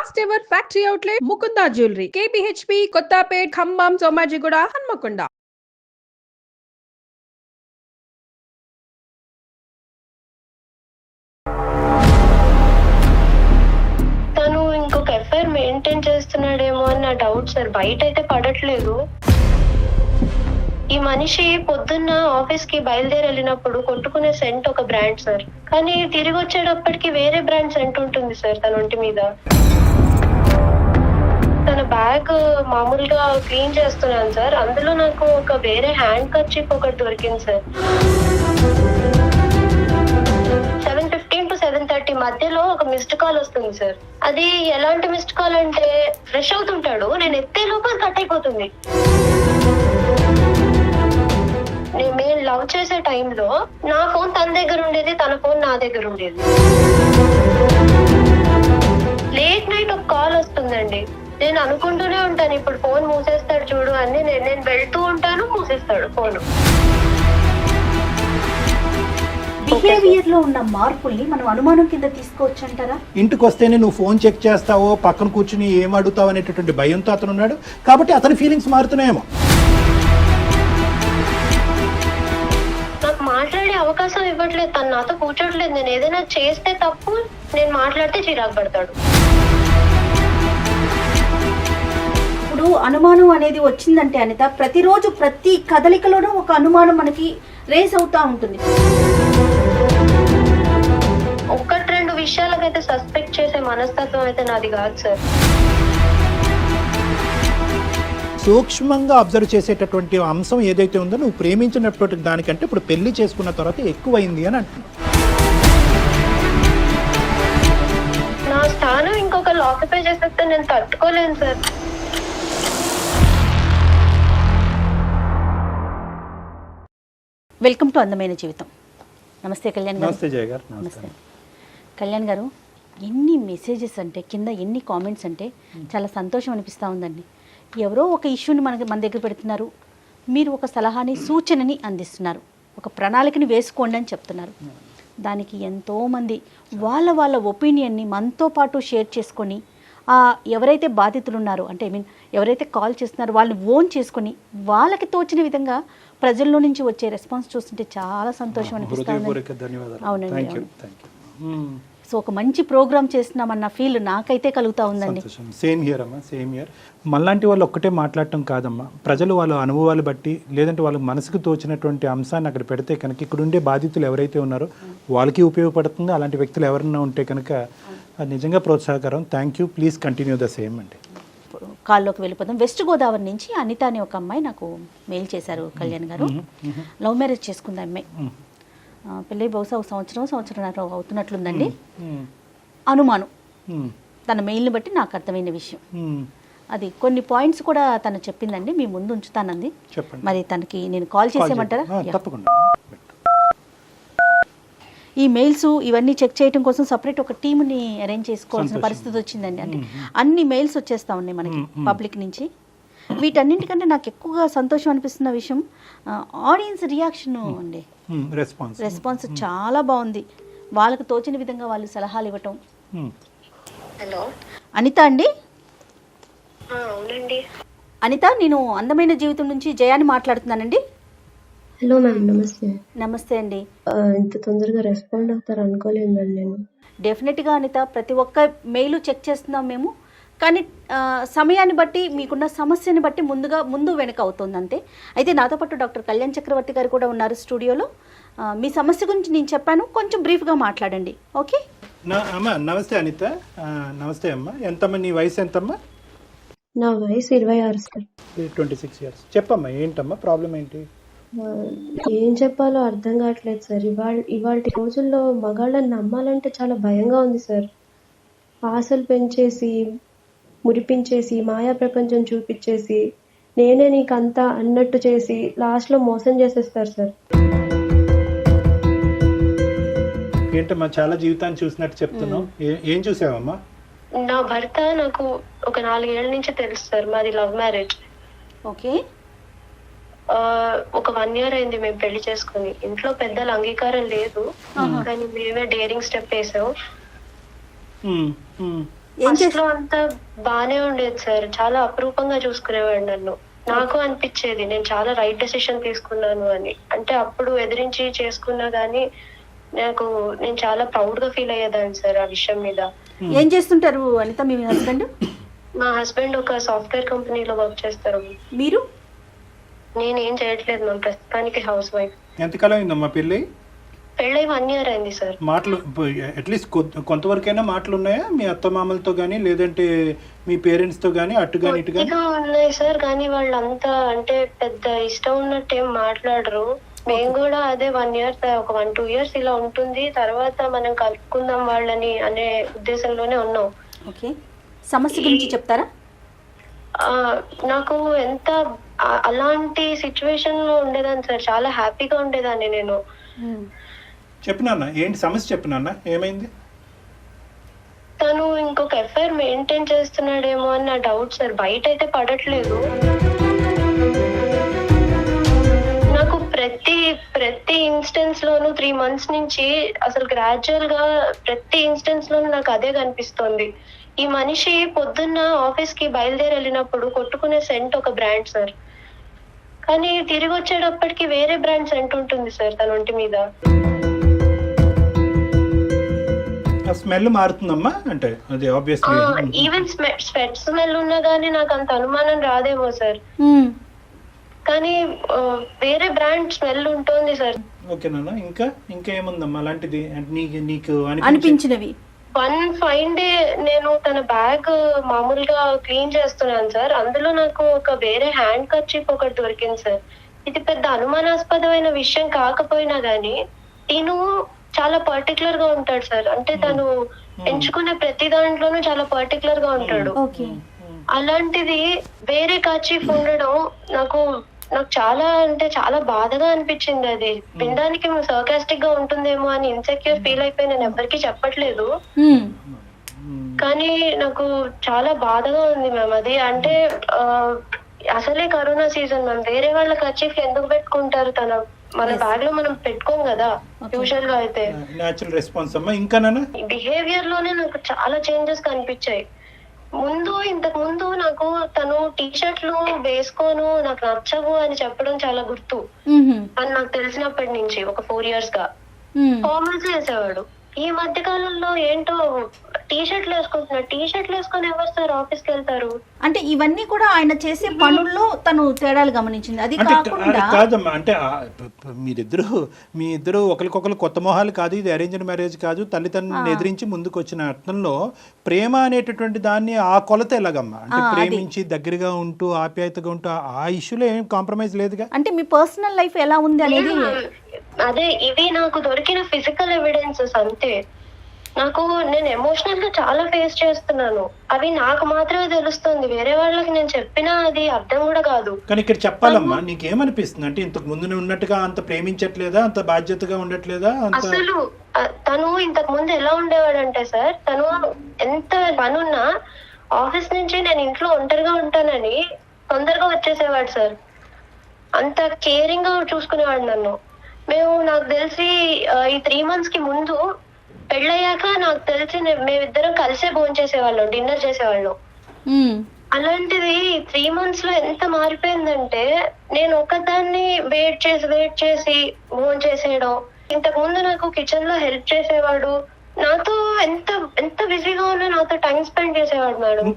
First ever factory outlet Mukunda jewellery KPHB Kothapet Khammam Somajiguda Hanamkonda. తను ఇంకొక FIR maintain చేస్తున్నాడేమో అని నా డౌట్ సార్. బయట అయితే పడట్లేదు. ఈ మనిషి పొద్దున్న ఆఫీస్ కి బయలుదేరి వెళ్ళినప్పుడు కొట్టుకునే సెంట్ ఒక బ్రాండ్ సార్, కానీ తిరిగి వచ్చేటప్పటికి వేరే బ్రాండ్ సెంట్ ఉంటుంది సార్ తన ఒంటి మీద. తన బ్యాగ్ మామూలుగా క్లీన్ చేస్తున్నాను సార్, అందులో నాకు ఒక వేరే హ్యాండ్ కర్చీఫ్ ఒకటి దొరికింది సార్. 7:15 to 7:30 మధ్యలో ఒక మిస్డ్ కాల్ వస్తుంది సార్. అది ఎలాంటి మిస్డ్ కాల్ అంటే, ఫ్రెష్ అవుతుంటాడు, నేను ఎత్తే లోపల కట్ అయిపోతుంది. మేము లవ్ చేసే టైంలో నా ఫోన్ తన దగ్గర ఉండేది, తన ఫోన్ నా దగ్గర ఉండేది. లేట్ నైట్ ఒక కాల్ వస్తుందండి. నేను అనుకుంటూనే ఉంటాను ఇప్పుడు ఫోన్ మూసేస్తాడు చూడు అని. నేను వెళ్తూ ఉంటాను, మూసేస్తాడు ఫోన్. బిహేవియర్ లో ఉన్న మార్పుల్ని మనం అనుమానం కింద తీసుకోవచ్చు అంటారా? ఇంటికి వస్తేనే నువ్వు ఫోన్ చెక్ చేస్తావో, పక్కన కూర్చుని ఏం అడుగుతావు అనేటటువంటి భయంతో అతను ఉన్నాడు కాబట్టి అతని ఫీలింగ్స్ మారుతున్నాయేమో. నాకు మాట్లాడే అవకాశం ఇవ్వట్లేదు, తను నాతో కూర్చోట్లేదు. నేను ఏదైనా చేస్తే తప్పు, నేను మాట్లాడితే చిరాకు పడతాడు. ఇప్పుడు అనుమానం అనేది వచ్చిందంటే అనిత, ప్రతిరోజు ప్రతి కదలికలోనూ ఒక అనుమానం మనకి రేస్ అవుతా ఉంటుంది. ఒక్కటి రెండు విషయాలకైతే సస్పెక్ట్ చేసే మనస్తత్వం అయితే నాది కాదు సార్. సూక్ష్మంగా అబ్జర్వ్ చేసేటటువంటి అంశం ఏదైతే ఉందో నువ్వు ప్రేమించినటువంటి దానికంటే ఇప్పుడు పెళ్లి చేసుకున్న తర్వాత ఎక్కువైంది అని అంటున్నావు. నా స్థానం ఇంకొకరు ఆక్యుపై చేసేస్తే నేను తట్టుకోలేను సార్. వెల్కమ్ టు అందమైన జీవితం. నమస్తే కళ్యాణ్ గారు. నమస్తే జయ గారు. నమస్తే కళ్యాణ్ గారు. ఎన్ని మెసేజెస్ అంటే, కింద ఎన్ని కామెంట్స్ అంటే చాలా సంతోషం అనిపిస్తూ ఉందండి. ఎవరో ఒక ఇష్యూని మన దగ్గర పెడుతున్నారు, మీరు ఒక సలహాని సూచనని అందిస్తున్నారు, ఒక ప్రణాళికని వేసుకోండి అని చెప్తున్నారు. దానికి ఎంతోమంది వాళ్ళ ఒపీనియన్ని మనతో పాటు షేర్ చేసుకొని, ఎవరైతే బాధితులు ఉన్నారో అంటే ఎవరైతే కాల్ చేస్తున్నారో వాళ్ళని ఓన్ చేసుకొని వాళ్ళకి తోచిన విధంగా ప్రజల్లో నుంచి వచ్చే రెస్పాన్స్ చూస్తుంటే చాలా సంతోషం అనిపిస్తుంది. అవునండి. సో ఒక మంచి ప్రోగ్రామ్ చేస్తున్నామన్న ఫీల్ నాకైతే కలుగుతూ ఉందండి. సేమ్ హియర్ అమ్మా, సేమ్ హియర్. మనలాంటి వాళ్ళు ఒక్కటే మాట్లాడటం కాదమ్మా, ప్రజలు వాళ్ళ అనుభవాలు బట్టి లేదంటే వాళ్ళ మనసుకు తోచినటువంటి అంశాన్ని అక్కడ పెడితే కనుక ఇక్కడ ఉండే బాధితులు ఎవరైతే ఉన్నారో వాళ్ళకి ఉపయోగపడుతుంది. అలాంటి వ్యక్తులు ఎవరైనా ఉంటే కనుక అది నిజంగా ప్రోత్సాహకరం. Thank you, please continue the same అండి. కాల్లోకి వెళ్ళిపోతాం. వెస్ట్ గోదావరి నుంచి అనిత అనే ఒక అమ్మాయి నాకు మెయిల్ చేశారు కళ్యాణ్ గారు. లవ్ మ్యారేజ్ చేసుకుంది అమ్మాయి. పెళ్ళి బహుశా ఒక సంవత్సరంన్నర అవుతున్నట్లుందండి. అనుమానం తన మెయిల్ని బట్టి నాకు అర్థమైన విషయం అది. కొన్ని పాయింట్స్ కూడా తను చెప్పిందండి, మీ ముందు ఉంచుతానంది. మరి తనకి నేను కాల్ చేసేయమంటారా? తప్పకుండా. ఈ మెయిల్స్ ఇవన్నీ చెక్ చేయడం కోసం సపరేట్ ఒక టీమ్ని అరేంజ్ చేసుకోవాల్సిన పరిస్థితి వచ్చిందండి. అంటే అన్ని మెయిల్స్ వచ్చేస్తా ఉన్నాయి మనకి పబ్లిక్ నుంచి. వీటన్నింటికంటే నాకు ఎక్కువగా సంతోషం అనిపిస్తున్న విషయం ఆడియన్స్ రియాక్షన్ అండి. రెస్పాన్స్ చాలా బాగుంది. వాళ్ళకు తోచిన విధంగా వాళ్ళు సలహాలు ఇవ్వటం. హలో అనిత అండి. అవునండి. అనిత, నేను అందమైన జీవితం నుంచి జయాని మాట్లాడుతున్నానండి. హలో మ్యామ్, నమస్తే. నమస్తే అండి. ఇంత తొందరగా రెస్పాండ్ అవుతారు అనుకోలేదు మ్యామ్ నేను. డెఫినెట్గా అనిత, ప్రతి ఒక్క మెయిల్ చెక్ చేస్తున్నాం మేము. కానీ సమయాన్ని బట్టి, మీకున్న సమస్యని బట్టి ముందు వెనక అవుతుంది అంతే. అయితే నాతో పాటు డాక్టర్ కళ్యాణ్ చక్రవర్తి గారు కూడా ఉన్నారు స్టూడియోలో. మీ సమస్య గురించి నేను చెప్పాను, కొంచెం బ్రీఫ్గా మాట్లాడండి. ఓకే అమ్మా. నమస్తే అనిత. నమస్తే అమ్మా. ఎంతమ్మా నీ వయసు? ఎంతమ్మా? నా వయసు 26 సార్. 26 years. చెప్పమ్మా, ఏంటమ్మా ప్రాబ్లం ఏంటి? ఏం చెప్పాలో అర్థం కావట్లేదు సార్. ఇవాళ రోజుల్లో మగాళ్ళని నమ్మాలంటే చాలా భయంగా ఉంది సార్. ఆశలు పెంచేసి, మురిపించేసి, మాయా ప్రపంచం చూపించేసి, నేనే నీకంతా అన్నట్టు చేసి లాస్ట్లో మోసం చేసేస్తారు సార్. ఏంటమ్మా చాలా జీవితాన్ని చూసినట్టు చెప్తున్నావు, ఏం చూసావమ్మా? నా భర్త నాకు ఒక 4 ఏళ్ల నుంచి తెలుసు సార్. మాది లవ్ మ్యారేజ్. ఓకే. ఒక 1 year అయింది మేము పెళ్లి చేసుకుని. ఇంట్లో పెద్దల అంగీకారం లేదు, కానీ మేమే డేరింగ్ స్టెప్ వేసాం. ఏం ఫస్ట్ చేస్తా లో అంతా బానే ఉండేది సార్, చాలా అపురూపంగా చూసుకునేవాడు నన్ను. నాకు అనిపించేది నేను చాలా రైట్ డెసిషన్ తీసుకున్నాను అని. అంటే అప్పుడు ఎదిరించి చేసుకున్నా గానీ నేను చాలా ప్రౌడ్ గా ఫీల్ అయ్యేదాన్ని సార్ ఆ విషయం మీద. ఏం చేస్తుంటారు అనిత మీ హస్బెండ్? మా హస్బెండ్ ఒక సాఫ్ట్వేర్ కంపెనీలో వర్క్ చేస్తారు. మీరు? నేను ఏం చేయట్లేదు మ్యామ్, ప్రస్తుతానికి హౌస్ వైఫ్. ఎంతకాలం అయిందమ్మా పెళ్ళి? పెళ్ళై 1 year అయింది సార్. మాటలు అట్లీస్ట్ కొంతవరకైనా మాటలు ఉన్నాయా మీ అత్తమామలతో కానీ, లేదంటే మీ పేరెంట్స్తో కానీ, అటు కానీ ఇటు కానీ? ఉన్నాయి సార్, కానీ వాళ్ళంతా అంటే పెద్ద ఇష్టం ఉన్నట్టు ఏం మాట్లాడరు. మేము కూడా అదే 1 year, ఒక 1-2 years ఇలా ఉంటుంది, తర్వాత మనం కలుపుకుందాం వాళ్ళని అనే ఉద్దేశంలోనే ఉన్నాం. ఓకే, సమస్య గురించి చెప్తారా? నాకు ఎంత అలాంటి సిచ్యువేషన్ లో ఉండేదాన్ని సార్, చాలా హ్యాపీగా ఉండేదాన్ని నేను. చెప్పినా ఏంటి సమస్య? చెప్పినా ఏమైంది? తను ఇంకొక ఎఫ్ఐఆర్ మెయింటైన్ చేస్తున్నాడేమో అని నా డౌట్ సార్. బయట అయితే పడట్లేదు. నాకు ప్రతి ఇన్స్టెన్స్ లోను 3 months నుంచి అసలు గ్రాడ్యువల్ గా ప్రతి ఇన్స్టెన్స్ లోను నాకు అదే కనిపిస్తోంది. ఈ మనిషి పొద్దున్న ఆఫీస్ కి బయలుదేరి వెళ్ళినప్పుడు కొట్టుకునే సెంట్ ఒక బ్రాండ్ సార్, కానీ తిరిగి వచ్చేటప్పటికి వేరే బ్రాండ్ సెంట్ ఉంటుంది సార్ తన ఒంటి మీద. స్మెల్ మారుతుందమ్మా, అంటే అది ఆబ్వియస్లీ. ఈవెన్ స్వెట్ స్మెల్ ఉన్నా గానీ నాకు అంత అనుమానం రాదేమో సార్, కానీ వేరే బ్రాండ్ స్మెల్ ఉంటుంది సార్. ఓకేనా? ఇంకా ఏముందమ్మా అలాంటిది నీకు అనిపించినవి? వన్ ఫైన్ డే నేను తన బ్యాగ్ మామూలుగా క్లీన్ చేస్తున్నాను సార్, అందులో నాకు ఒక వేరే హ్యాండ్ కర్చీఫ్ ఒకటి దొరికింది సార్. ఇది పెద్ద అనుమానాస్పదమైన విషయం కాకపోయినా గానీ తిను చాలా పర్టికులర్ గా ఉంటాడు సార్. అంటే తను ఎంచుకునే ప్రతి దాంట్లోనూ చాలా పర్టికులర్ గా ఉంటాడు. అలాంటిది వేరే కర్చీఫ్ ఉండడం నాకు చాలా అంటే చాలా బాధగా అనిపించింది. అది వినడానికి సర్కాస్టిక్ గా ఉంటుందేమో అని ఇన్సెక్యూర్ ఫీల్ అయిపోయి నేను ఎవరికి చెప్పట్లేదు, కానీ నాకు చాలా బాధగా ఉంది మ్యామ్. అది అంటే అసలే కరోనా సీజన్ మ్యామ్, వేరే వాళ్ళ కర్చీఫ్ ఎందుకు పెట్టుకుంటారు? మన బ్యాగ్ లో మనం పెట్టుకోం కదా యూజువల్ గా అయితే. నేచురల్ రెస్పాన్స్ అమ్మా. ఇంకా బిహేవియర్ లోనే నాకు చాలా చేంజెస్ కనిపించాయి. ఇంతకు ముందు నాకు తను టీషర్ట్లు వేసుకోను, నాకు నచ్చవు అని చెప్పడం చాలా గుర్తు. అని నాకు తెలిసినప్పటి నుంచి ఒక 4 years గా ఫార్మల్స్ వేసేవాడు. ఈ మధ్య కాలంలో ఏంటో టీషర్ట్లు వేసుకుంటున్నాడు. టీషర్ట్లు వేసుకొని ఎవరు సార్ ఆఫీస్ కి వెళ్తారు? అంటే ఇవన్నీ కూడా ఆయన చేసే పనుల్లో తను తేడాలు గమనించింది. అది కాదమ్మా, అంటే మీ ఇద్దరు ఒకరికొకరు కొత్త మొహాలు కాదు, ఇది అరేంజ్డ్ మ్యారేజ్ కాదు, తల్లిదండ్రులను ఎదిరించి ముందుకు వచ్చిన అర్థంలో ప్రేమ అనేటటువంటి దాన్ని ఆ కొలత ఎలాగమ్మా? అంటే ప్రేమించి దగ్గరగా ఉంటూ ఆప్యాయతగా ఉంటూ ఆ ఇష్యూలో ఏం కాంప్రమైజ్ లేదుగా. అంటే మీ పర్సనల్ లైఫ్ ఎలా ఉంది అనేది అదే ఇవి నాకు దొరికిన ఫిజికల్ ఎవిడెన్సెస్ అంతే. నేను ఎమోషనల్ గా చాలా ఫేస్ చేస్తున్నాను, అవి నాకు మాత్రమే తెలుస్తుంది. వేరే వాళ్ళకి నేను చెప్పినా అది అర్థం కూడా కాదు. కానీ ఇక్కడ చెప్పాలమ్మా, నీకేమనిపిస్తుంది? అంటే ఇంతకు ముందు ఉన్నట్టుగా అంత ప్రేమించట్లేదా, అంత బాధ్యతగా ఉండట్లేదా? అసలు తను ఇంతకు ముందు ఎలా ఉండేవాడంటే సార్, తను ఎంత పనున్నా ఆఫీస్ నుంచి నేను ఇంట్లో ఒంటరిగా ఉంటానని తొందరగా వచ్చేసేవాడు సార్. అంత కేరింగ్ గా చూసుకునేవాడు నన్ను. నాకు తెలిసి ఈ 3 months కి ముందు పెళ్ళయ్యాక నాకు తెలిసి మేమిద్దరం కలిసే భోజనం చేసేవాళ్ళం, డిన్నర్ చేసేవాళ్ళం. అలాంటిది 3 months లో ఎంత మారిపోయిందంటే నేను ఒకదాన్ని వెయిట్ చేసి భోజనం చేసేయడం. ఇంతకు ముందు నాకు కిచెన్ లో హెల్ప్ చేసేవాడు, నాతో ఎంత బిజీగా ఉన్నా నాతో టైం స్పెండ్ చేసేవాడు madam.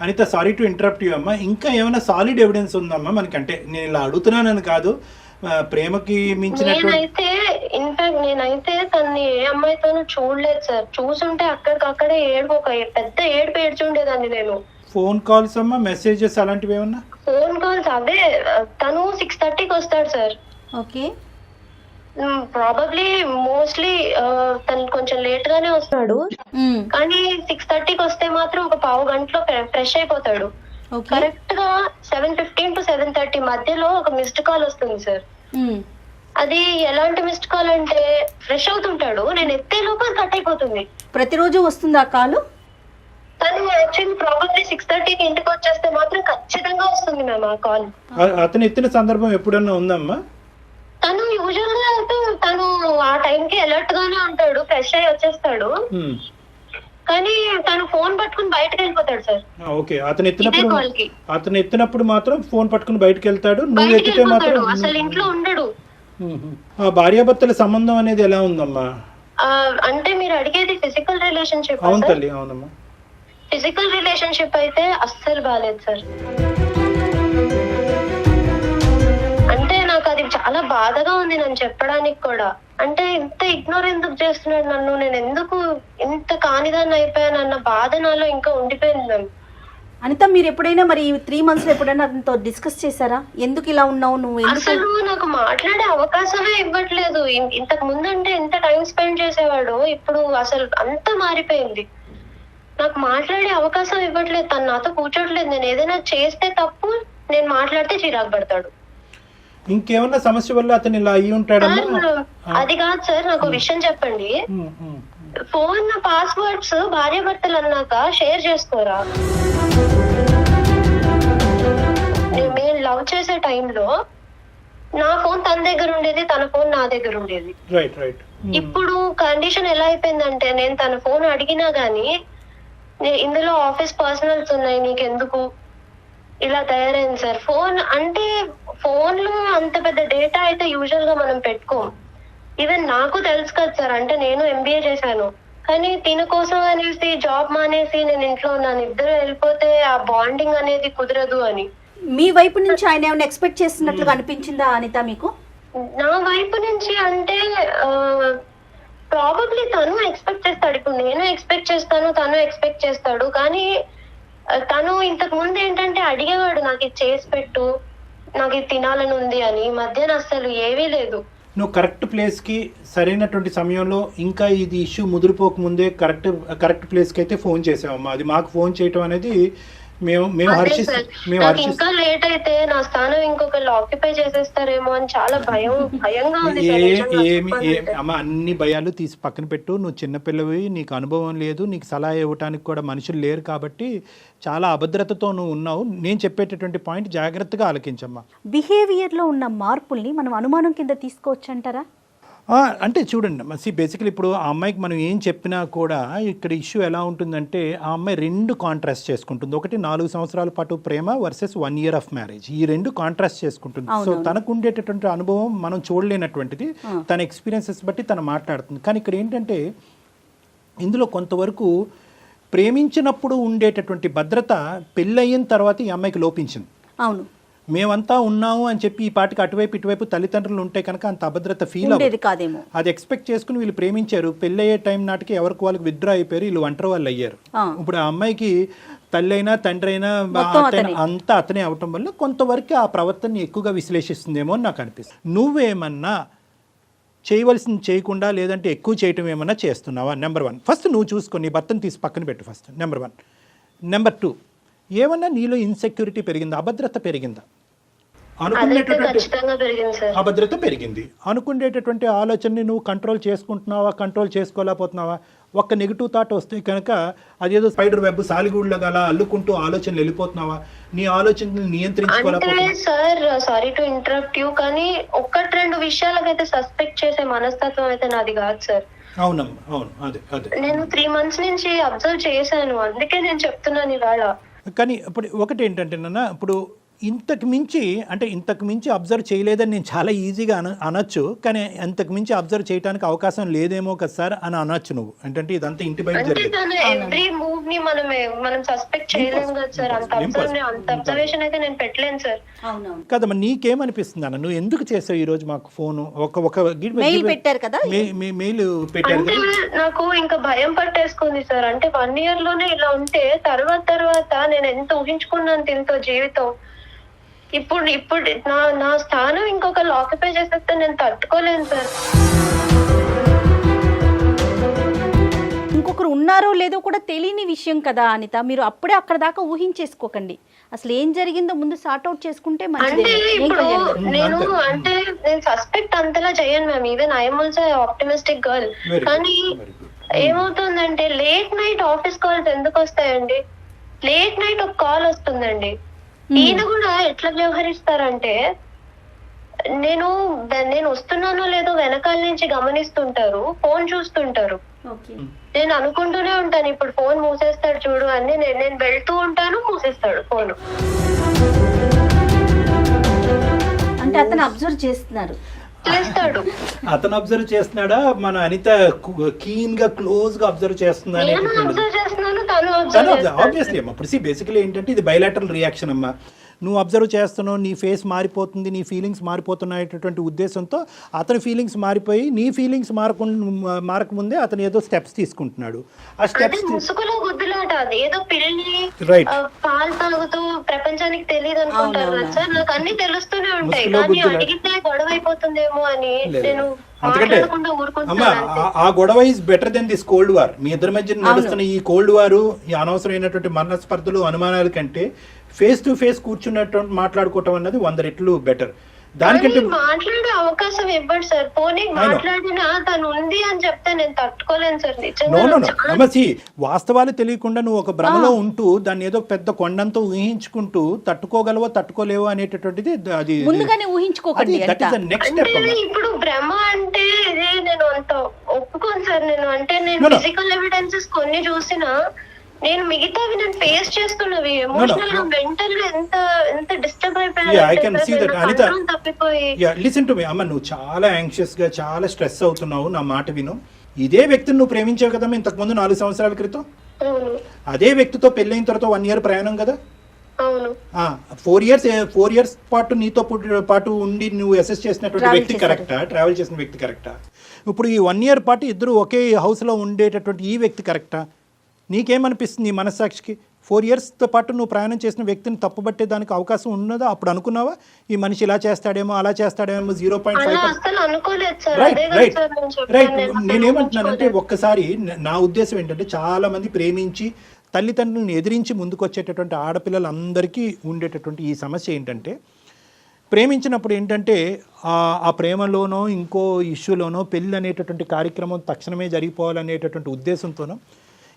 Anitha, sorry to interrupt you అమ్మా, ఇంకా ఏమైనా సాలిడ్ ఎవిడెన్స్ ఉందమ్మా మనకంటే? నేను ఇలా అడుగుతున్నానని కాదు, ప్రేమకి మించినట్టు. నేనైతే తన్ని ఏ అమ్మాయితోనూ చూడలేదు సార్. చూసుంటే అక్కడికక్కడే పెద్ద ఏడుపు ఏడ్చుండేదాన్ని నేను. ఫోన్ కాల్స్ అమ్మా, మెసేజెస్ అలాంటివి ఏమన్నా? ఫోన్ కాల్స్ అవే. తను 6:30కి వస్తాడు సార్. ఓకే, ప్రాబబ్లీ మోస్ట్లీ తను కొంచెం లేట్ గానే వస్తున్నాడు, కానీ 6:30కి వస్తే మాత్రం ఒక 1/2 గంటలో ఫ్రెష్ అయిపోతాడు. కరెక్ట్ గా 7:15 to 7:30 మధ్యలో ఒక మిస్డ్ కాల్ వస్తుంది సార్. అది ఎలాంటి మిస్డ్ కాల్ అంటే ఫ్రెష్ అవుతుంటాడు, నేను ఎత్తే లోపల కట్ అయిపోతుంది. ప్రతిరోజు వస్తుంది ఆ కాల్? తను యాక్చువల్లీ ప్రాబబ్లీ 6:30కి ఇంటికి వచ్చేస్తే మాత్రం ఖచ్చితంగా వస్తుంది మ్యామ్ ఆ కాల్. అతను ఎత్తిన సందర్భం ఎప్పుడన్నా ఉందమ్మా? తను యూజువల్ గా తను ఆ టైంకి అలర్ట్ గానే ఉంటాడు, ఫ్రెష్ అయ్యి వచ్చేస్తాడు. కానీ తను ఫోన్ పట్టుకుని బయటకు వెళ్ళిపోతాడు సార్. ఓకే, ఇదే కాల్ కి అతను ఎత్తినప్పుడు మాత్రం ఫోన్ పట్టుకుని బయటకు వెళ్తాడు, నువ్వు బయటకు ఎత్తితే మాత్రం వెళ్ళిపోతాడు, అసలు ఇంట్లో ఉండడు. ఆ భార్యాభర్తల సంబంధం అనేది ఎలా ఉందమ్మా? అంటే మీరు అడిగేది ఫిజికల్ రిలేషన్షిప్? అవును తల్లి, అవునమ్మా. ఫిజికల్ రిలేషన్షిప్ అయితే అస్సలు బాలేదు సార్. అంటే నాకు అది చాలా బాధగా ఉంది నన్ను చెప్పడానికి కూడా. అంటే ఇంత ఇగ్నోర్ ఎందుకు చేస్తున్నాడు నన్ను, నేను ఎందుకు ఇంత కానిదాన్ని అయిపోయాను అన్న బాధ నాలో ఇంకా ఉండిపోయింది మ్యామ్. అనిత, మీరు ఎప్పుడైనా మరి 3 months ఎప్పుడైనా అతనితో డిస్కస్ చేశారా? ఎందుకు ఇలా ఉన్నావు నువ్వు? అసలు నాకు మాట్లాడే అవకాశమే ఇవ్వట్లేదు. ఇంతకు ముందు అంటే ఎంత టైం స్పెండ్ చేసేవాడు, ఇప్పుడు అసలు అంతా మారిపోయింది. నాకు మాట్లాడే అవకాశం ఇవ్వట్లేదు, తను నాతో కూర్చోట్లేదు. నేను ఏదైనా చేస్తే తప్పు, నేను మాట్లాడితే చిరాకు పడతాడు. ఇంకేమన్నా సమస్య వల్ల అతను ఇలా అయ్యి ఉంటాడమ్మా? అది కాదు సార్, నాకు విషయం చెప్పండి. ఫోన్ పాస్వర్డ్స్ భార్యాభర్తలు అన్నాక షేర్ చేసుకోరా? మేము లవ్ చేసే టైంలో నా ఫోన్ తన దగ్గర ఉండేది, తన ఫోన్ నా దగ్గర ఉండేది. ఇప్పుడు కండిషన్ ఎలా అయిపోయిందంటే, నేను తన ఫోన్ అడిగినా గానీ ఇందులో ఆఫీస్ పర్సనల్స్ ఉన్నాయి, నీకెందుకు, ఇలా తయారైంది సార్. ఫోన్ అంటే ఫోన్ లో అంత పెద్ద డేటా అయితే యూజువల్ గా మనం పెట్టుకోం. ఈవెన్ నాకు తెలుసు కదా సార్, అంటే నేను MBA చేశాను, కానీ తిన కోసం అనేసి జాబ్ మానేసి నేను ఇంట్లో ఉన్నాను. ఇద్దరు వెళ్ళిపోతే ఆ బాండింగ్ అనేది కుదరదు అని. మీ వైపు నుంచి ఆయన ఏమైనా ఎక్స్పెక్ట్ చేస్తున్నట్లుగా అనిపించిందా అనిత మీకు? నా వైపు నుంచి అంటే ప్రాబబ్లీ తను ఎక్స్పెక్ట్ చేస్తాడు. ఇప్పుడు నేను ఎక్స్పెక్ట్ చేస్తాను, తను ఎక్స్పెక్ట్ చేస్తాడు. కానీ తను ఇంతకు ముందు ఏంటంటే అడిగేవాడు, నాకు ఇది చేసి పెట్టు, నాకు ఇది తినాలని ఉంది అని. మధ్యాహ్నం అసలు ఏవీ లేదు. నువ్వు కరెక్ట్ ప్లేస్కి సరైనటువంటి సమయంలో, ఇంకా ఇది ఇష్యూ ముదిరిపోక ముందే కరెక్ట్ ప్లేస్కి అయితే ఫోన్ చేసావమ్మా. అది మాకు ఫోన్ చేయటం అనేది మేము ఇంకా లేట్ అయితే నా స్థానం ఇంకొకళ్ళు ఆక్యుపై చేసేస్తారేమో అని చాలా భయంగా ఉంది. అమ్మ, అన్ని భయాలు తీసి పక్కన పెట్టు. నువ్వు చిన్నపిల్లవి, నీకు అనుభవం లేదు, నీకు సలహా ఇవ్వటానికి కూడా మనుషులు లేరు కాబట్టి చాలా అభద్రతతో నువ్వు ఉన్నావు. నేను చెప్పేటటువంటి పాయింట్ జాగ్రత్తగా ఆలకించమ్మా. బిహేవియర్లో ఉన్న మార్పుల్ని మనం అనుమానం కింద తీసుకోవచ్చు అంటారా? అంటే చూడండి, బేసికలీ ఇప్పుడు ఆ అమ్మాయికి మనం ఏం చెప్పినా కూడా ఇక్కడ ఇష్యూ ఎలా ఉంటుందంటే, ఆ అమ్మాయి 2 కాంట్రాస్ట్ చేసుకుంటుంది. ఒకటి 4 సంవత్సరాల పాటు ప్రేమ వర్సెస్ 1 year ఆఫ్ మ్యారేజ్. ఈ 2 కాంట్రాస్ట్ చేసుకుంటుంది. సో తనకు ఉండేటటువంటి అనుభవం మనం చూడలేనటువంటిది, తన ఎక్స్పీరియన్సెస్ బట్టి తను మాట్లాడుతుంది. కానీ ఇక్కడ ఏంటంటే, ఇందులో కొంతవరకు ప్రేమించినప్పుడు ఉండేటటువంటి భద్రత పెళ్ళయిన తర్వాత ఈ అమ్మాయికి లోపించింది. అవును, మేమంతా ఉన్నాము అని చెప్పి ఈ పాటికి అటువైపు ఇటువైపు తల్లిదండ్రులు ఉంటే కనుక అంత అభద్రత ఫీల్ అవ్వదు కాదేమో. అది ఎక్స్పెక్ట్ చేసుకుని వీళ్ళు ప్రేమించారు, పెళ్ళి అయ్యే టైం నాటికి ఎవరికి వాళ్ళకి విత్డ్రా అయిపోయారు, వీళ్ళు ఒంటరి వాళ్ళు అయ్యారు. ఇప్పుడు ఆ అమ్మాయికి తల్లి అయినా తండ్రి అయినా అంతా అతనే అవటం వల్ల కొంతవరకు ఆ ప్రవర్తనని ఎక్కువగా విశ్లేషిస్తుందేమో అని నాకు అనిపిస్తుంది. నువ్వేమన్నా చేయవలసింది చేయకుండా లేదంటే ఎక్కువ చేయటం ఏమన్నా చేస్తున్నావా? నెంబర్ 1 ఫస్ట్ నువ్వు చూసుకో, నీ భర్తను తీసి పక్కన పెట్టు ఫస్ట్, నెంబర్ 1. నెంబర్ 2, ఏమన్నా నీలో ఇన్సెక్యూరిటీ పెరిగిందా, అభద్రత పెరిగిందా? అభద్రత పెరిగింది. అనుకునేటటువంటి ఆలోచనని నువ్వు కంట్రోల్ చేసుకుంటున్నావా, కంట్రోల్ చేసుకోలేకపోతున్నావా? ఒక్క నెగిటివ్ థాట్ వస్తే కనుక అదేదో స్పైడర్ వెబ్ సాలిగూడ్లాగా అలా అల్లుకుంటూ ఆలోచనలు వెళ్ళిపోతున్నావా? నీ ఆలోచనలు నియంత్రించుకోలేకపోతున్నావా? Sir, sorry to interrupt you, కానీ 1-2 విషయాలకైతే సస్పెక్ట్ చేసే మనస్తత్వం అయితే నాది కాదు సార్. అవునమ్మా, అవును, అదే నేను 3 months నుంచి అబ్జర్వ్ చేశాను, అందుకే నేను చెప్తున్నాను ఇవాళ. కానీ ఇప్పుడు ఒకటి ఏంటంటే నాన్న, ఇప్పుడు ఇంతకు మించి అబ్జర్వ్ చేయలేదని నేను చాలా ఈజీగా అనొచ్చు, కానీ అంతకు మించి అబ్జర్వ్ చేయడానికి అవకాశం లేదేమో కదా సార్ అని అనొచ్చు నువ్వు. అంటే ఇదంతా ఇంటి బయట ఎవ్రీ మూవ్ ని మనం సస్పెక్ట్ చేయలేము కదా సార్. అంత అబ్జర్వేషన్ అయితే నేను పెట్టలేను సార్. కదమ్మా, నీకేమనిపిస్తుంది అన్న, నువ్వు ఎందుకు చేసావు ఈ రోజు మాకు ఫోన్? మెయిల్ పెట్టారు కదా, మెయిల్ పెట్టారు. నాకు ఇంకా భయం పట్టేసుకుంది సార్. అంటే 1 year లోనే ఇలా ఉంటే తర్వాత నేను ఎంత ఊహించుకున్నాను దీంతో జీవితం. ఇప్పుడు నా స్థానం ఇంకొకరు ఆక్యుపై చేసేస్తే నేను తట్టుకోలేను సార్. ఇంకొకరు ఉన్నారో లేదో కూడా తెలియని విషయం కదా అనిత. మీరు అప్పుడే అక్కడ దాకా ఊహించేసుకోకండి. అసలు ఏం జరిగిందో ముందు సార్ట్ అవుట్ చేసుకుంటే అంటే ఇప్పుడు నేను సస్పెక్ట్ అంతలా చేయను ma'am. Even I'm also optimistic girl. కానీ ఏమవుతుందంటే లేట్ నైట్ ఆఫీస్ కాల్స్ ఎందుకు వస్తాయండి? లేట్ నైట్ ఒక కాల్ వస్తుందండి. ఈయన కూడా ఎట్లా వ్యవహరిస్తారంటే, నేను వస్తున్నానో లేదో వెనకాల నుంచి గమనిస్తుంటారు, ఫోన్ చూస్తుంటారు. నేను అనుకుంటూనే ఉంటాను ఇప్పుడు ఫోన్ మూసేస్తాడు చూడు అని. నేను వెళ్తూ ఉంటాను, మూసేస్తాడు ఫోన్. అంటే అతను అబ్జర్వ్ చేస్తున్నారు. చేస్తాడు. అతను అబ్జర్వ్ చేస్తున్నాడా, మన అనిత కీన్ గా క్లోజ్ గా అబ్జర్వ్ చేస్తుందా నేను అనేటటువంటి అబ్జర్వ్ చేస్తున్నాను, తను అబ్జర్వ్ చేస్తాడు. ఆబ్వియస్లీ అమ్మా. ఇప్పుడు బేసికలీ ఏంటంటే ఇది బయలాటరల్ రియాక్షన్ అమ్మా. నువ్వు అబ్జర్వ్ చేస్తున్నావు, నీ ఫేస్ మారిపోతుంది, నీ ఫీలింగ్స్ మారిపోతున్నాయటువంటి ఉద్దేశంతో అతని ఫీలింగ్స్ మారిపోయి నీ ఫీలింగ్స్ మారకముందే అతను ఏదో స్టెప్స్ తీసుకుంటున్నాడు. ఆ అది స్టెప్స్ ముసుగులో గుద్దులాట. అది ఏదో పిల్లి రైట్ పాలు తాగుతూ ప్రపంచానికి తెలియదు అనుకుంటారు కదా సార్. నాకు అన్ని తెలుస్తూనే ఉంటాయి, ముసుగులో కానీ గుద్దులాట. అడిగితే గొడవ అయిపోతుందేమో అని నేను అందుకంటే మాట్లాడకుండా ఊరుకుంటున్నాను. ఆ గొడవ is better than this cold war. మీ ఇద్దరి మధ్య నడుస్తున్న ఈ కోల్డ్ వారు, ఈ అనవసరమైనటువంటి మనస్పర్ధలు, అనుమానాల కంటే ఫేస్ టు ఫేస్ కూర్చున్నటువంటి మాట్లాడుకోవటం అన్నది 100 రెట్లు బెటర్. దానికంటే మాట్లాడే అవకాశం ఇవ్వండి సార్. పోనీ మాట్లాడినా తను ఉంది అని చెప్తే నేను తట్టుకోలేను సార్. నిజంగా వాస్తవాలు తెలియకుండా నువ్వు ఒక భ్రమలో ఉంటూ దాన్ని ఏదో పెద్ద కొండంతో ఊహించుకుంటూ తట్టుకోగలవో తట్టుకోలేవో అనేటటువంటిది అది ముందుగానే ఊహించుకోకండి. Next step. ఇప్పుడు భ్రమ అంటే ఇది నేను అంత ఒప్పుకోను సార్. నేను అంటే నేను ఫిజికల్ ఎవిడెన్సెస్ కొన్ని చూసినా, నేను మిగతావి నేను ఫేస్ చేస్తున్నవి ఎమోషనల్ గా మెంటల్ గా ఎంత డిస్టర్బ్ అయిపోయాను తప్పిపోయి. లిసన్ టు మీ అమ్మ, నువ్వు చాలా యాంగ్షియస్ గా చాలా స్ట్రెస్ అవుతున్నావు. నా మాట విను. ఇదే వ్యక్తిని నువ్వు ప్రేమించావు కదమ్మా ఇంతకు ముందు 4 సంవత్సరాల క్రితం. అదే వ్యక్తితో పెళ్ళైన తర్వాత 1 year ప్రయాణం కదా. 4 years పాటు నీతో పాటు ఉండి నువ్వు అసెస్ చేసినటువంటి వ్యక్తి కరెక్టా? ట్రావెల్ చేసిన వ్యక్తి కరెక్టా? ఇప్పుడు ఈ 1 year పాటు ఇద్దరు ఒకే హౌస్ లో ఉండేటటువంటి ఈ వ్యక్తి కరెక్టా? నీకేమనిపిస్తుంది ఈ మనస్సాక్షికి? 4 yearsతో పాటు నువ్వు ప్రయాణం చేసిన వ్యక్తిని తప్పుబట్టే దానికి అవకాశం ఉన్నదా? అప్పుడు అనుకున్నావా ఈ మనిషి ఇలా చేస్తాడేమో అలా చేస్తాడేమో? 0.5. రైట్. నేనేమంటున్నానంటే ఒక్కసారి నా ఉద్దేశం ఏంటంటే చాలా మంది ప్రేమించి తల్లిదండ్రులను ఎదిరించి ముందుకు వచ్చేటటువంటి ఆడపిల్లలందరికీ ఉండేటటువంటి ఈ సమస్య ఏంటంటే, ప్రేమించినప్పుడు ఏంటంటే ఆ ప్రేమలోనో ఇంకో ఇష్యూలోనో పెళ్ళి అనేటటువంటి కార్యక్రమం తక్షణమే జరిగిపోవాలనేటటువంటి ఉద్దేశంతోనో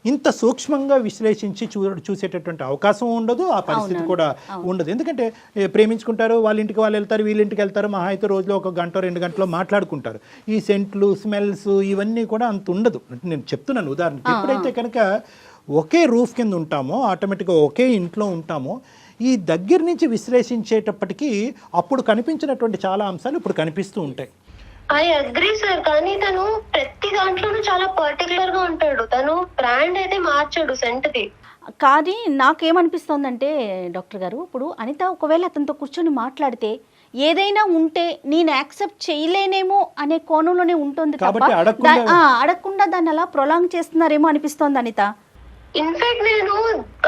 ఇంత సూక్ష్మంగా విశ్లేషించి చూసేటటువంటి అవకాశం ఉండదు, ఆ పరిస్థితి కూడా ఉండదు. ఎందుకంటే ప్రేమించుకుంటారు, వాళ్ళ ఇంటికి వాళ్ళు వెళ్తారు, వీళ్ళ ఇంటికి వెళ్తారు, మహా అయితే రోజులో 1 గంట 2 గంటలో మాట్లాడుకుంటారు. ఈ సెంట్లు, స్మెల్స్ ఇవన్నీ కూడా అంత ఉండదు. నేను చెప్తున్నాను ఉదాహరణకి. ఎప్పుడైతే కనుక ఒకే రూఫ్ కింద ఉంటామో, ఆటోమేటిక్గా ఒకే ఇంట్లో ఉంటామో, ఈ దగ్గర నుంచి విశ్లేషించేటప్పటికీ అప్పుడు కనిపించినటువంటి చాలా అంశాలు ఇప్పుడు కనిపిస్తూ ఉంటాయి. I agree sir. కానీ తను ప్రతి దాంట్లోనూ చాలా పర్టికులర్ గా ఉంటాడు. తను బ్రాండ్ అయితే మార్చాడు సెంట్ది. కానీ నాకేమనిపిస్తోందంటే డాక్టర్ గారు, ఇప్పుడు అనిత ఒకవేళ అతనితో కూర్చొని మాట్లాడితే ఏదైనా ఉంటే నేను యాక్సెప్ట్ చేయలేనేమో అనే కోణంలోనే ఉంటుంది తప్ప అడగకుండా దాన్ని అలా ప్రొలాంగ్ చేస్తున్నారేమో అనిపిస్తోంది అనిత. ఇన్ఫాక్ట్ నేను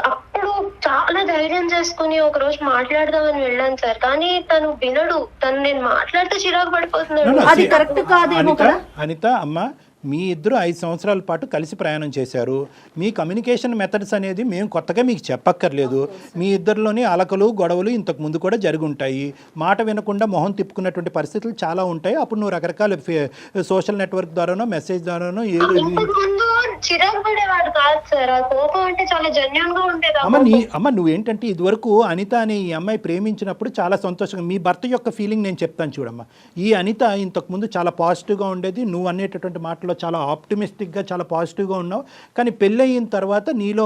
అప్పుడు చాలా ధైర్యం చేసుకుని ఒక రోజు మాట్లాడదామని వెళ్ళాను సార్. కానీ తను వినడు. నేను మాట్లాడితే చిరాకు పడిపోతున్నాడు. అది కరెక్ట్ కాదేమో కదా. అనిత అమ్మ, మీ ఇద్దరు 5 సంవత్సరాల పాటు కలిసి ప్రయాణం చేశారు. మీ కమ్యూనికేషన్ మెథడ్స్ అనేది మేము కొత్తగా మీకు చెప్పక్కర్లేదు. మీ ఇద్దరిలోని అలకలు గొడవలు ఇంతకు ముందు కూడా జరిగి ఉంటాయి. మాట వినకుండా మొహం తిప్పుకున్నటువంటి పరిస్థితులు చాలా ఉంటాయి. అప్పుడు నువ్వు రకరకాల సోషల్ నెట్వర్క్ ద్వారానో మెసేజ్ ద్వారానో చిరాకు పడేవాడు కాదు సార్. ఆ కోపం అంటే చాలా జెన్యూన్ గా ఉండేది. అమ్మ నువ్వేంటంటే ఇదివరకు అనిత అనే ఈ అమ్మాయి ప్రేమించినప్పుడు చాలా సంతోషంగా, మీ భర్త యొక్క ఫీలింగ్ నేను చెప్తాను చూడమ్మా. ఈ అనిత ఇంతకు ముందు చాలా పాజిటివ్గా ఉండేది. నువ్వు అనేటటువంటి మాటలో చాలా ఆప్టిమిస్టిక్గా చాలా పాజిటివ్గా ఉన్నావు. కానీ పెళ్ళయిన తర్వాత నీలో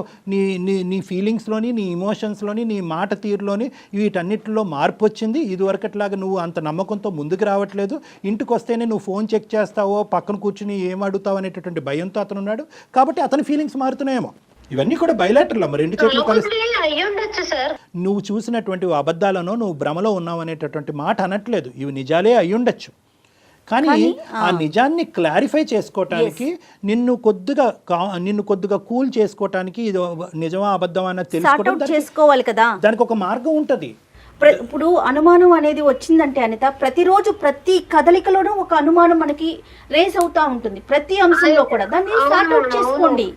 నీ ఫీలింగ్స్లోని, నీ ఇమోషన్స్లోని, నీ మాట తీరులోని వీటన్నిటిలో మార్పు వచ్చింది. ఇదివరకట్లాగా నువ్వు అంత నమ్మకంతో ముందుకు రావట్లేదు. ఇంటికి వస్తేనే నువ్వు ఫోన్ చెక్ చేస్తావో, పక్కన కూర్చుని ఏం అడుగుతావు అనేటటువంటి భయంతో అతను ఉన్నాడు. కాబట్టి అతని ఫీలింగ్స్ మారుతున్నాయేమో. ఇవన్నీ కూడా బయలాటర్లు అమ్మ, 2 చేతులు కలిసి. నువ్వు చూసినటువంటి అబద్ధాలను నువ్వు భ్రమలో ఉన్నావు అనేటటువంటి మాట అనట్లేదు. ఇవి నిజాలే అయ్యుండొచ్చు. కానీ ఆ నిజాన్ని క్లారిఫై చేసుకోవటానికి నిన్ను కొద్దిగా కూల్ చేసుకోవటానికి ఇది నిజమా అబద్ధమా అన్నది తెలుసుకోవాలి కదా. దానికి ఒక మార్గం ఉంటుంది. ఇప్పుడు అనుమానం అనేది వచ్చిందంటే అనిత, ప్రతిరోజు ప్రతి కదలికలోనూ ఒక అనుమానం మనకి రేస్ అవుతా ఉంటుంది, ప్రతి అంశంలో కూడా. దాన్ని సార్ట్ అవుట్ చేసుకోండి.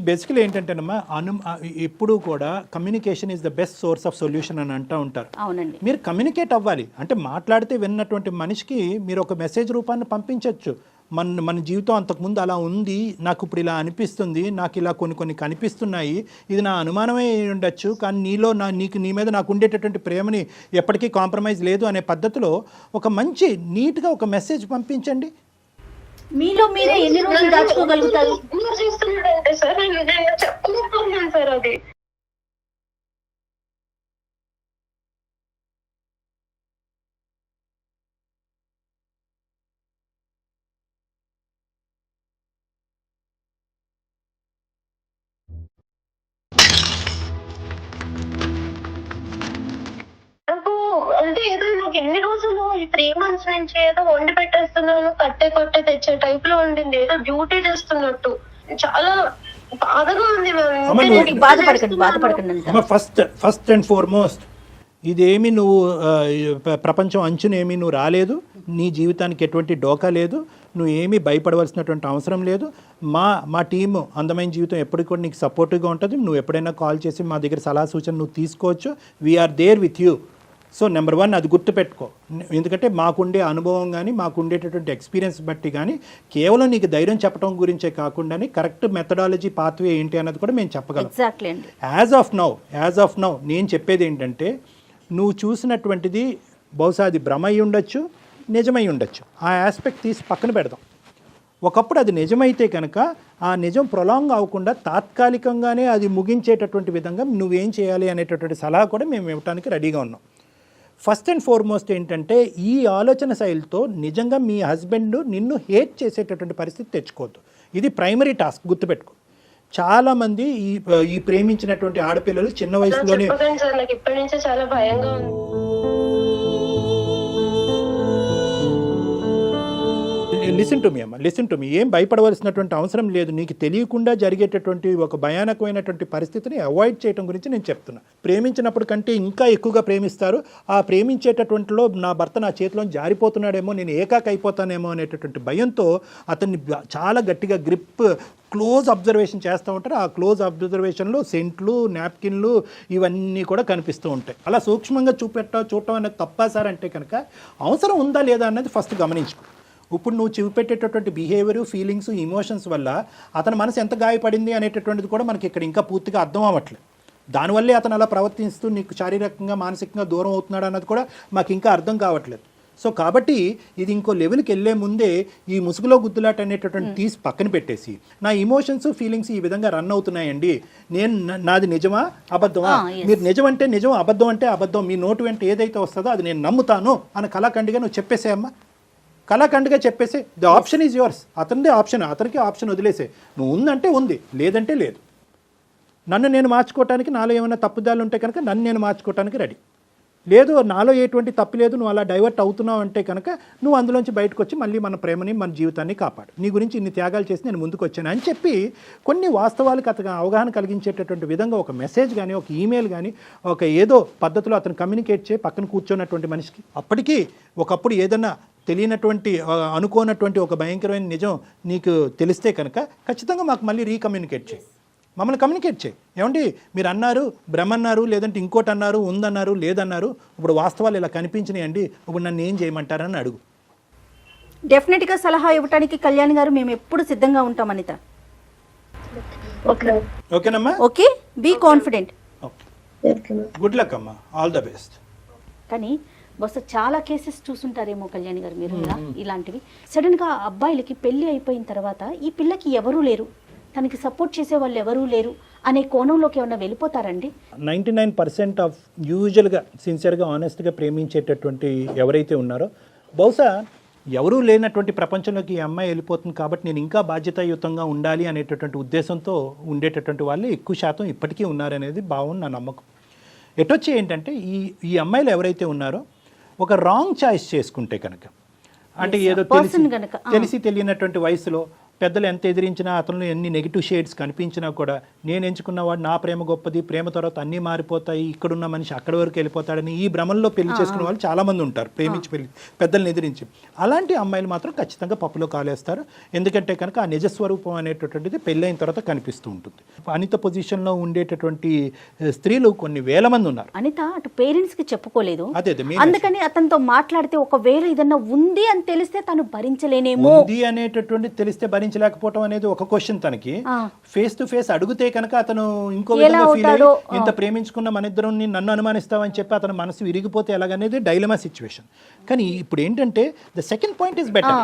బేసికలీ ఏంటంటేనమ్మా, ఎప్పుడు కూడా communication is the best source of solution అని అంటూ ఉంటారు. అవునండి. మీరు కమ్యూనికేట్ అవ్వాలి. అంటే మాట్లాడితే విన్నటువంటి మనిషికి మీరు ఒక మెసేజ్ రూపాన్ని పంపించవచ్చు. మన జీవితం అంతకుముందు అలా ఉంది, నాకు ఇప్పుడు ఇలా అనిపిస్తుంది, నాకు ఇలా కొన్ని కనిపిస్తున్నాయి, ఇది నా అనుమానమే ఉండొచ్చు, కానీ నీ మీద నాకు ఉండేటటువంటి ప్రేమని ఎప్పటికీ కాంప్రమైజ్ లేదు అనే పద్ధతిలో ఒక మంచి నీట్గా ఒక మెసేజ్ పంపించండి. మీలో మీరే ఎన్ని రోజులు దాచుకోగలుగుతారు? చేస్తున్నాడంటే సార్ నేను చెప్పలేకపోతున్నాను సార్ అది. నాకు అంటే ఏదో నాకు ఎన్ని రోజులు ఈ 3 months నుంచి ఏదో వండి పెట్టేస్తున్నాను, కట్టే తెచ్చే టైప్ లో ఉండింది. ఏదో డ్యూటీ చేస్తున్నట్టు చాలా బాధగా ఉంది మ్యామ్. అమ్మ, ఇంకా నువ్వు- నేను బాధపడకండి అంత. ఫస్ట్ అండ్ ఫార్మోస్ట్ ఇదేమి నువ్వు ప్రపంచం అంచునేమి నువ్వు రాలేదు, నీ జీవితానికి ఎటువంటి డోకా లేదు, నువ్వు ఏమీ భయపడవలసినటువంటి అవసరం లేదు. మా టీము అందమైన జీవితం ఎప్పటికి కూడా నీకు సపోర్టివ్గా ఉంటుంది. నువ్వు ఎప్పుడైనా కాల్ చేసి మా దగ్గర సలహా సూచన నువ్వు తీసుకోవచ్చు. We are there with you. So number 1 అది గుర్తుపెట్టుకో. ఎందుకంటే మాకుండే అనుభవం కానీ మాకుండేటటువంటి ఎక్స్పీరియన్స్ బట్టి కానీ కేవలం నీకు ధైర్యం చెప్పడం గురించే కాకుండా కరెక్ట్ మెథడాలజీ పాత్వే ఏంటి అన్నది కూడా మేము చెప్పగలం. ఎగ్జాక్ట్లీ అండి. యాజ్ ఆఫ్ నౌ నేను చెప్పేది ఏంటంటే, నువ్వు చూసినటువంటిది బహుశా అది భ్రమ అయి ఉండొచ్చు, నిజమై ఉండొచ్చు. ఆ ఆస్పెక్ట్ తీసి పక్కన పెడదాం. ఒకప్పుడు అది నిజమైతే కనుక ఆ నిజం ప్రొలాంగ్ అవ్వకుండా తాత్కాలికంగానే అది ముగించేటటువంటి విధంగా నువ్వేం చేయాలి అనేటటువంటి సలహా కూడా మేము ఇవ్వడానికి రెడీగా ఉన్నాం. ఫస్ట్ అండ్ ఫార్మోస్ట్ ఏంటంటే, ఈ ఆలోచన శైలితో నిజంగా మీ హస్బెండ్ నిన్ను హేట్ చేసేటటువంటి పరిస్థితి తెచ్చుకోవద్దు. ఇది ప్రైమరీ టాస్క్, గుర్తుపెట్టుకో. చాలామంది ఈ ప్రేమించినటువంటి ఆడపిల్లలు చిన్న వయసులోనే చెప్పకండి సార్, నాకు ఇప్పటి నుంచే చాలా భయంగా ఉంది. లిసన్ టు మీ ఏం భయపడవలసినటువంటి అవసరం లేదు. నీకు తెలియకుండా జరిగేటటువంటి ఒక భయానకమైనటువంటి పరిస్థితిని అవాయిడ్ చేయడం గురించి నేను చెప్తున్నా. ప్రేమించినప్పుడు కంటే ఇంకా ఎక్కువగా ప్రేమిస్తారు. ఆ ప్రేమించేటటువంటిలో నా భర్త నా చేతిలో జారిపోతున్నాడేమో, నేను ఏకాక అయిపోతానేమో అనేటటువంటి భయంతో అతన్ని చాలా గట్టిగా గ్రిప్, క్లోజ్ అబ్జర్వేషన్ చేస్తూ ఉంటారు. ఆ క్లోజ్ అబ్జర్వేషన్లో సెంట్లు, నాప్కిన్లు ఇవన్నీ కూడా కనిపిస్తూ ఉంటాయి. అలా సూక్ష్మంగా చూడటం అనేది తప్పా సార్ అంటే కనుక అవసరం ఉందా లేదా అన్నది ఫస్ట్ గమనించుకో. ఇప్పుడు నువ్వు చూపెట్టేటటువంటి బిహేవియర్, ఫీలింగ్స్, ఇమోషన్స్ వల్ల అతని మనసు ఎంత గాయపడింది అనేటటువంటిది కూడా మనకి ఇక్కడ ఇంకా పూర్తిగా అర్థం అవ్వట్లేదు. దానివల్లే అతను అలా ప్రవర్తిస్తూ నీకు శారీరకంగా మానసికంగా దూరం అవుతున్నాడు అన్నది కూడా మాకు ఇంకా అర్థం కావట్లేదు. సో కాబట్టి ఇది ఇంకో లెవెల్కి వెళ్ళే ముందే ఈ ముసుగులో గుద్దులాట అనేటటువంటి తీసి పక్కన పెట్టేసి, నా ఇమోషన్స్, ఫీలింగ్స్ ఈ విధంగా రన్ అవుతున్నాయండి, నాది నిజమా అబద్ధమా, మీరు నిజం అంటే నిజం, అబద్ధం అంటే అబద్ధం, మీ నోటు వెంట ఏదైతే వస్తుందో అది నేను నమ్ముతాను అని కళాఖండిగా నువ్వు చెప్పేసేయమ్మా. కళాఖండిగా చెప్పేసి ద ఆప్షన్ ఈజ్ యువర్స్. అతనిదే ఆప్షన్, అతనికి ఆప్షన్ వదిలేసే. నువ్వు ఉందంటే ఉంది, లేదంటే లేదు. నన్ను నేను మార్చుకోవటానికి, నాలో ఏమైనా తప్పుదాలు ఉంటే కనుక నన్ను నేను మార్చుకోవటానికి రెడీ. లేదు, నాలో ఎటువంటి తప్పు లేదు, నువ్వు అలా డైవర్ట్ అవుతున్నావు అంటే కనుక నువ్వు అందులోంచి బయటకు వచ్చి మళ్ళీ మన ప్రేమని, మన జీవితాన్ని కాపాడు. నీ గురించి ఇన్ని త్యాగాలు చేసి నేను ముందుకు వచ్చాను అని చెప్పి కొన్ని వాస్తవాలకు అతను అవగాహన కలిగించేటటువంటి విధంగా ఒక మెసేజ్ కానీ, ఒక ఈమెయిల్ కానీ, ఒక ఏదో పద్ధతిలో అతను కమ్యూనికేట్ చేయి పక్కన కూర్చున్నటువంటి మనిషికి. అప్పటికీ ఒకప్పుడు ఏదన్నా తెలియనటువంటి, అనుకోనటువంటి ఒక భయంకరమైన నిజం నీకు తెలిస్తే కనుక ఖచ్చితంగా మాకు మళ్ళీ రీకమ్యూనికేట్ చేయి, మమ్మల్ని కమ్యూనికేట్ చేయి. ఏమండి మీరు అన్నారు, భ్రమ అన్నారు, లేదంటే ఇంకోటి అన్నారు, ఉందన్నారు, లేదన్నారు, ఇప్పుడు వాస్తవాలు ఇలా కనిపించినాయండి, ఇప్పుడు నన్ను ఏం చేయమంటారని అడుగు. డెఫినెట్గా సలహా ఇవ్వడానికి కళ్యాణ్ గారు మేము ఎప్పుడు సిద్ధంగా ఉంటాం అనిత. ఓకేనమ్మా? Okay, be confident. Good luck అమ్మా, ఆల్ ద బెస్ట్. కానీ బహుశా చాలా కేసెస్ చూసుంటారేమో కళ్యాణ్ గారు మీరు ఇలాంటివి. సడన్గా అబ్బాయిలకి పెళ్ళి అయిపోయిన తర్వాత ఈ పిల్లకి ఎవరూ లేరు, తనకి సపోర్ట్ చేసే వాళ్ళు ఎవరూ లేరు అనే కోణంలోకి ఏమన్నా వెళ్ళిపోతారండి? 99% ఆఫ్ యూజువల్గా సిన్సియర్గా ఆనెస్ట్గా ప్రేమించేటటువంటి ఎవరైతే ఉన్నారో, బహుశా ఎవరూ లేనటువంటి ప్రపంచంలోకి ఈ అమ్మాయి వెళ్ళిపోతుంది కాబట్టి నేను ఇంకా బాధ్యతాయుతంగా ఉండాలి అనేటటువంటి ఉద్దేశంతో ఉండేటటువంటి వాళ్ళు ఎక్కువ శాతం ఇప్పటికీ ఉన్నారనేది భావం, నా నమ్మకం. ఎటొచ్చి ఏంటంటే ఈ అమ్మాయిలు ఎవరైతే ఉన్నారో ఒక రాంగ్ చాయిస్ చేసుకుంటే కనుక, అంటే ఏదో తెలిసి తెలియనటువంటి వయసులో పెద్దలు ఎంత ఎదిరించినా, అతను ఎన్ని నెగిటివ్ షేడ్స్ కనిపించినా కూడా నేను ఎంచుకున్నవాడు, నా ప్రేమ గొప్పది, ప్రేమ తర్వాత అన్నీ మారిపోతాయి, ఇక్కడున్న మనిషి అక్కడి వరకు వెళ్ళిపోతాడని ఈ భ్రమంలో పెళ్లి చేసుకున్న వాళ్ళు చాలామంది ఉంటారు, ప్రేమించి పెళ్లి పెద్దల్ని ఎదిరించి. అలాంటి అమ్మాయిలు మాత్రం ఖచ్చితంగా పప్పులో కాలేస్తారు. ఎందుకంటే కనుక ఆ నిజస్వరూపం అనేటటువంటిది పెళ్ళైన తర్వాత కనిపిస్తూ ఉంటుంది. అనిత పొజిషన్లో ఉండేటటువంటి స్త్రీలు కొన్ని వేల మంది ఉన్నారు. అనిత అటు పేరెంట్స్కి చెప్పుకోలేదు, అదే అందుకని అతనితో మాట్లాడితే ఒకవేళ ఏదన్నా ఉంది అని తెలిస్తే తను భరించలేనేమో, ఉంది అనేటటువంటి తెలిస్తే భరించ భరించలేకపోవటం అనేది ఒక క్వశ్చన్ తనకి. ఆ. ఫేస్ టు ఫేస్ అడిగితే కనుక అతను ఇంకో ఎలా విధంగా ఫీల్ అవుతాడో, అయ్యి ఇంత ప్రేమించుకున్న మన ఇద్దరు నన్ను అనుమానిస్తావని చెప్పి అతను మనసు విరిగిపోతే ఎలాగనేది డైలమా సిచ్యువేషన్. కానీ ఇప్పుడు ఏంటంటే the second point is better.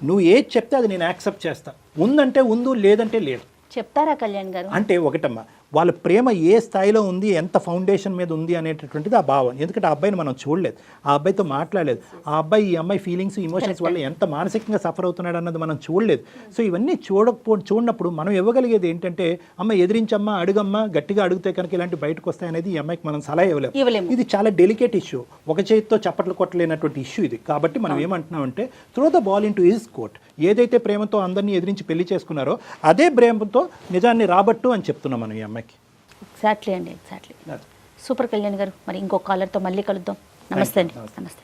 నువ్వు ఏది చెప్తే అది నేను యాక్సెప్ట్ చేస్తా. ఉందంటే ఉందు, లేదంటే లేదు. చెప్తారా కళ్యాణ్ గారు? అంటే ఒకటమ్మా, వాళ్ళ ప్రేమ ఏ స్థాయిలో ఉంది, ఎంత ఫౌండేషన్ మీద ఉంది అనేటటువంటిది ఆ భావం. ఎందుకంటే ఆ అబ్బాయిని మనం చూడలేదు, ఆ అబ్బాయితో మాట్లాడలేదు, ఆ అబ్బాయి ఈ అమ్మాయి ఫీలింగ్స్ ఇమోషన్స్ వల్ల ఎంత మానసికంగా సఫర్ అవుతున్నాడు అన్నది మనం చూడలేదు. సో ఇవన్నీ చూడనప్పుడు మనం ఇవ్వగలిగేది ఏంటంటే, అమ్మ ఎదిరించమ్మా, అడుగమ్మా, గట్టిగా అడిగితే కనుక ఇలాంటి బయటకు వస్తాయనేది ఈ అమ్మాయికి మనం సలహా ఇవ్వలేము. ఇది చాలా డెలికేట్ ఇష్యూ, ఒక చేతితో చప్పట్లు కొట్టలేనటువంటి ఇష్యూ ఇది. కాబట్టి మనం ఏమంటున్నామంటే, throw the ball into his court. ఏదైతే ప్రేమతో అందరినీ ఎదిరించి పెళ్లి చేసుకున్నారో అదే ప్రేమతో నిజాన్ని రాబట్టు అని చెప్తున్నాం మనం ఈ అమ్మాయికి. ఎగ్జాక్ట్లీ అండి, ఎగ్జాక్ట్లీ. సూపర్ కళ్యాణ్ గారు. మరి ఇంకో కాలర్తో మళ్ళీ కలుద్దాం. నమస్తే అండి. నమస్తే.